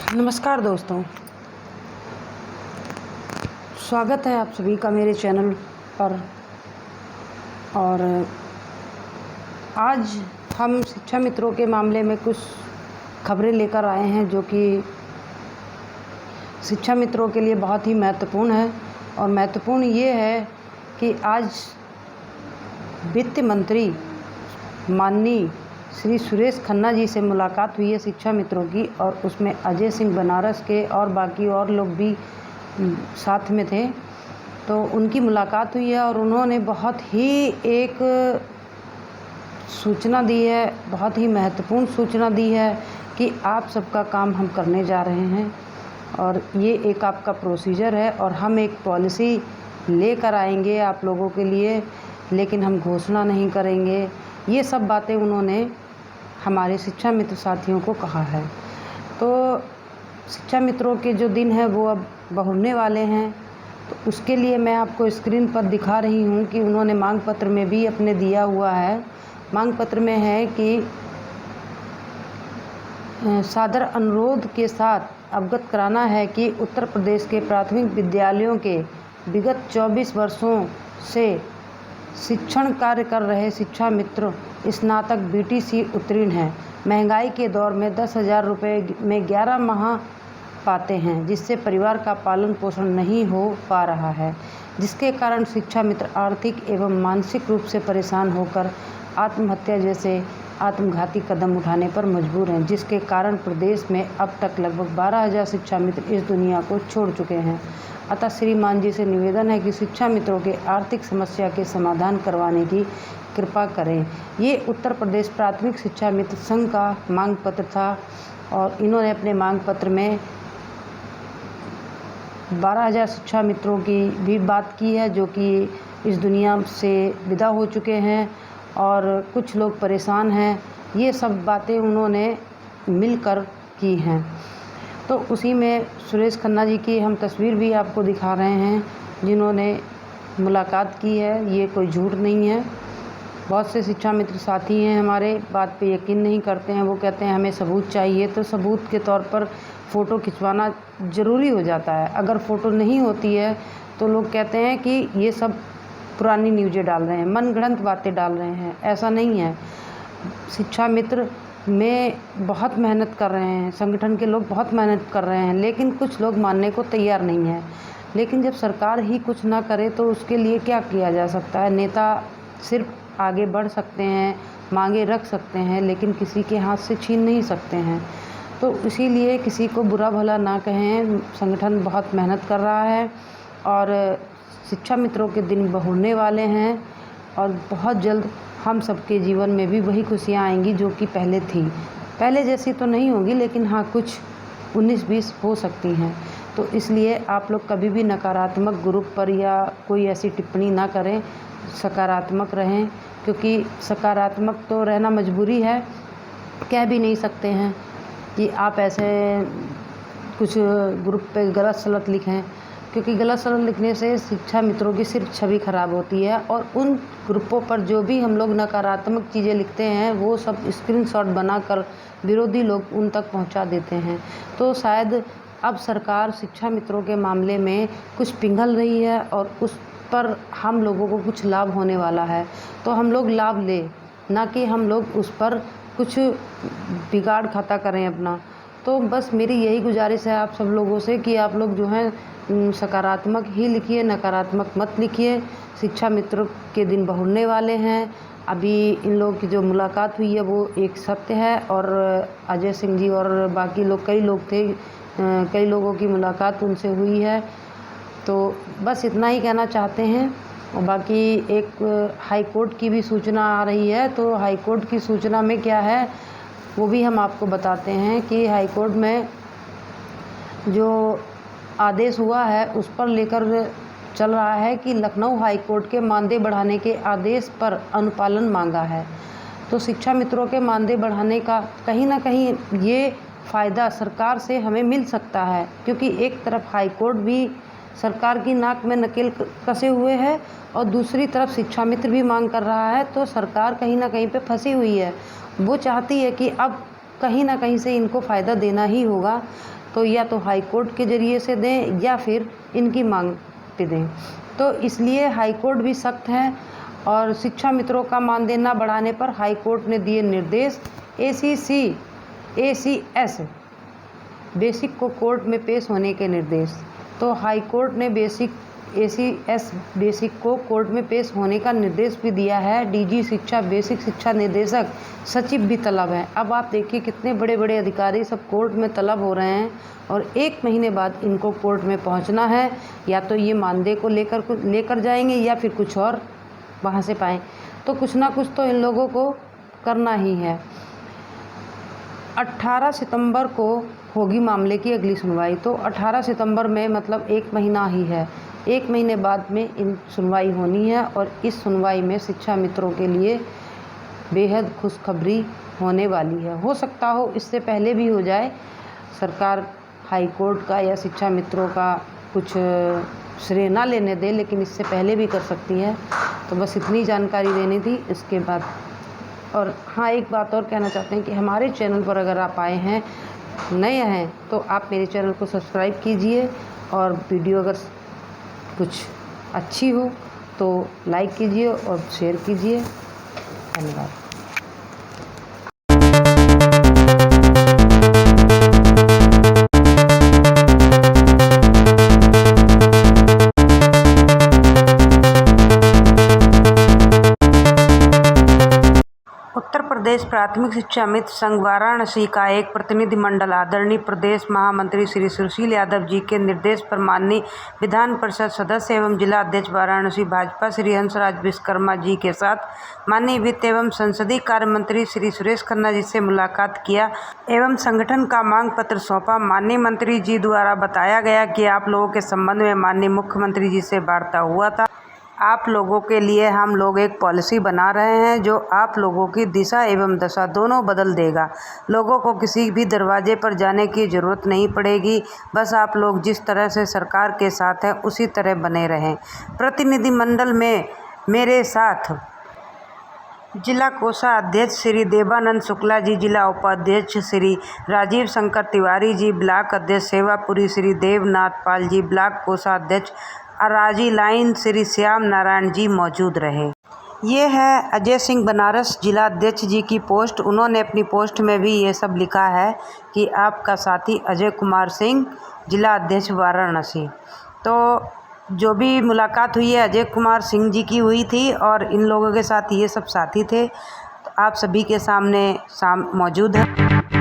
नमस्कार दोस्तों, स्वागत है आप सभी का मेरे चैनल पर। और आज हम शिक्षा मित्रों के मामले में कुछ खबरें लेकर आए हैं जो कि शिक्षा मित्रों के लिए बहुत ही महत्वपूर्ण है। और महत्वपूर्ण ये है कि आज वित्त मंत्री माननीय श्री सुरेश खन्ना जी से मुलाकात हुई है शिक्षा मित्रों की, और उसमें अजय सिंह बनारस के और बाकी और लोग भी साथ में थे। तो उनकी मुलाकात हुई है और उन्होंने बहुत ही एक सूचना दी है, बहुत ही महत्वपूर्ण सूचना दी है कि आप सबका काम हम करने जा रहे हैं और ये एक आपका प्रोसीजर है और हम एक पॉलिसी लेकर आएंगे आप लोगों के लिए, लेकिन हम घोषणा नहीं करेंगे। ये सब बातें उन्होंने हमारे शिक्षा मित्र साथियों को कहा है। तो शिक्षा मित्रों के जो दिन हैं वो अब बहुरने वाले हैं, तो उसके लिए मैं आपको स्क्रीन पर दिखा रही हूँ कि उन्होंने मांग पत्र में भी अपने दिया हुआ है। मांग पत्र में है कि सादर अनुरोध के साथ अवगत कराना है कि उत्तर प्रदेश के प्राथमिक विद्यालयों के विगत 24 वर्षों से शिक्षण कार्य कर रहे शिक्षा मित्र स्नातक बीटीसी उत्तीर्ण हैं। महंगाई के दौर में 10,000 रुपये में 11 माह पाते हैं, जिससे परिवार का पालन पोषण नहीं हो पा रहा है, जिसके कारण शिक्षा मित्र आर्थिक एवं मानसिक रूप से परेशान होकर आत्महत्या जैसे आत्मघाती कदम उठाने पर मजबूर हैं, जिसके कारण प्रदेश में अब तक लगभग 12,000 शिक्षा मित्र इस दुनिया को छोड़ चुके हैं। अतः श्रीमान जी से निवेदन है कि शिक्षा मित्रों के आर्थिक समस्या के समाधान करवाने की कृपा करें। ये उत्तर प्रदेश प्राथमिक शिक्षा मित्र संघ का मांग पत्र था और इन्होंने अपने मांग पत्र में 12,000 शिक्षा मित्रों की भी बात की है जो कि इस दुनिया से विदा हो चुके हैं और कुछ लोग परेशान हैं। ये सब बातें उन्होंने मिलकर की हैं। तो उसी में सुरेश खन्ना जी की हम तस्वीर भी आपको दिखा रहे हैं जिन्होंने मुलाकात की है। ये कोई झूठ नहीं है। बहुत से शिक्षा मित्र साथी हैं हमारे, बात पे यकीन नहीं करते हैं। वो कहते हैं हमें सबूत चाहिए, तो सबूत के तौर पर फ़ोटो खिंचवाना ज़रूरी हो जाता है। अगर फ़ोटो नहीं होती है तो लोग कहते हैं कि ये सब पुरानी न्यूज़ें डाल रहे हैं, मनगढ़ंत बातें डाल रहे हैं। ऐसा नहीं है। शिक्षा मित्र में बहुत मेहनत कर रहे हैं, संगठन के लोग बहुत मेहनत कर रहे हैं, लेकिन कुछ लोग मानने को तैयार नहीं हैं। लेकिन जब सरकार ही कुछ ना करे तो उसके लिए क्या किया जा सकता है। नेता सिर्फ आगे बढ़ सकते हैं, मांगे रख सकते हैं, लेकिन किसी के हाथ से छीन नहीं सकते हैं। तो इसीलिए किसी को बुरा भला ना कहें। संगठन बहुत मेहनत कर रहा है और शिक्षा मित्रों के दिन बहुरने वाले हैं और बहुत जल्द हम सबके जीवन में भी वही खुशियाँ आएंगी जो कि पहले थी। पहले जैसी तो नहीं होगी, लेकिन हाँ कुछ 19-20 हो सकती हैं। तो इसलिए आप लोग कभी भी नकारात्मक ग्रुप पर या कोई ऐसी टिप्पणी ना करें, सकारात्मक रहें, क्योंकि सकारात्मक तो रहना मजबूरी है। कह भी नहीं सकते हैं कि आप ऐसे कुछ ग्रुप पे गलत सलत लिखें, क्योंकि गलत सलत लिखने से शिक्षा मित्रों की सिर्फ छवि खराब होती है। और उन ग्रुपों पर जो भी हम लोग नकारात्मक चीज़ें लिखते हैं वो सब स्क्रीनशॉट बनाकर विरोधी लोग उन तक पहुंचा देते हैं। तो शायद अब सरकार शिक्षा मित्रों के मामले में कुछ पिघल रही है और उस पर हम लोगों को कुछ लाभ होने वाला है। तो हम लोग लाभ लें, ना कि हम लोग उस पर कुछ बिगाड़ खाता करें अपना। तो बस मेरी यही गुजारिश है आप सब लोगों से कि आप लोग जो हैं सकारात्मक ही लिखिए, नकारात्मक मत लिखिए। शिक्षा मित्र के दिन बहुरने वाले हैं। अभी इन लोगों की जो मुलाकात हुई है वो एक सत्य है और अजय सिंह जी और बाकी लोग, कई लोग थे, कई लोगों की मुलाकात उनसे हुई है। तो बस इतना ही कहना चाहते हैं। और बाकी एक हाई कोर्ट की भी सूचना आ रही है, तो हाई कोर्ट की सूचना में क्या है वो भी हम आपको बताते हैं कि हाई कोर्ट में जो आदेश हुआ है उस पर लेकर चल रहा है कि लखनऊ हाई कोर्ट के मानदेय बढ़ाने के आदेश पर अनुपालन मांगा है। तो शिक्षा मित्रों के मानदेय बढ़ाने का कहीं ना कहीं ये फ़ायदा सरकार से हमें मिल सकता है, क्योंकि एक तरफ हाई कोर्ट भी सरकार की नाक में नकेल कसे हुए है और दूसरी तरफ शिक्षा मित्र भी मांग कर रहा है। तो सरकार कहीं ना कहीं पे फंसी हुई है। वो चाहती है कि अब कहीं ना कहीं से इनको फ़ायदा देना ही होगा। तो या तो हाई कोर्ट के ज़रिए से दें या फिर इनकी मांग पे दें। तो इसलिए हाई कोर्ट भी सख्त है और शिक्षा मित्रों का मानदेय बढ़ाने पर हाई कोर्ट ने दिए निर्देश। ACS बेसिक को कोर्ट में पेश होने के निर्देश। तो हाई कोर्ट ने ACS बेसिक को कोर्ट में पेश होने का निर्देश भी दिया है। DG शिक्षा, बेसिक शिक्षा निदेशक, सचिव भी तलब हैं। अब आप देखिए कितने बड़े बड़े अधिकारी सब कोर्ट में तलब हो रहे हैं और 1 महीने बाद इनको कोर्ट में पहुंचना है। या तो ये मानदेय को लेकर जाएंगे या फिर कुछ और वहाँ से पाएँ। तो कुछ ना कुछ तो इन लोगों को करना ही है। 18 सितंबर को होगी मामले की अगली सुनवाई। तो 18 सितंबर में मतलब 1 महीना ही है। 1 महीने बाद में इन सुनवाई होनी है और इस सुनवाई में शिक्षा मित्रों के लिए बेहद खुशखबरी होने वाली है। हो सकता हो इससे पहले भी हो जाए, सरकार हाई कोर्ट का या शिक्षा मित्रों का कुछ श्रेय ना लेने दे, लेकिन इससे पहले भी कर सकती है। तो बस इतनी जानकारी देनी थी। इसके बाद और हाँ, एक बात और कहना चाहते हैं कि हमारे चैनल पर अगर आप आए हैं, नए हैं, तो आप मेरे चैनल को सब्सक्राइब कीजिए और वीडियो अगर कुछ अच्छी हो तो लाइक कीजिए और शेयर कीजिए। धन्यवाद। उत्तर प्रदेश प्राथमिक शिक्षा मित्र संघ वाराणसी का एक प्रतिनिधिमंडल आदरणीय प्रदेश महामंत्री श्री सुशील यादव जी के निर्देश पर माननीय विधान परिषद सदस्य एवं जिला अध्यक्ष वाराणसी भाजपा श्री हंसराज विश्वकर्मा जी के साथ माननीय वित्त एवं संसदीय कार्य मंत्री श्री सुरेश खन्ना जी से मुलाकात किया एवं संगठन का मांग पत्र सौंपा। माननीय मंत्री जी द्वारा बताया गया कि आप लोगों के संबंध में माननीय मुख्यमंत्री जी से वार्ता हुआ था। आप लोगों के लिए हम लोग एक पॉलिसी बना रहे हैं जो आप लोगों की दिशा एवं दशा दोनों बदल देगा। लोगों को किसी भी दरवाजे पर जाने की ज़रूरत नहीं पड़ेगी। बस आप लोग जिस तरह से सरकार के साथ हैं उसी तरह बने रहें। प्रतिनिधिमंडल में मेरे साथ जिला कोषाध्यक्ष श्री देवानंद शुक्ला जी, जिला उपाध्यक्ष श्री राजीव शंकर तिवारी जी, ब्लॉक अध्यक्ष सेवापुरी श्री देवनाथ पाल जी, ब्लॉक कोषाध्यक्ष अराजी लाइन श्री श्याम नारायण जी मौजूद रहे। ये है अजय सिंह बनारस जिला अध्यक्ष जी की पोस्ट। उन्होंने अपनी पोस्ट में भी ये सब लिखा है कि आपका साथी अजय कुमार सिंह, जिला अध्यक्ष वाराणसी। तो जो भी मुलाकात हुई है अजय कुमार सिंह जी की हुई थी और इन लोगों के साथ ये सब साथी थे। तो आप सभी के सामने मौजूद हैं।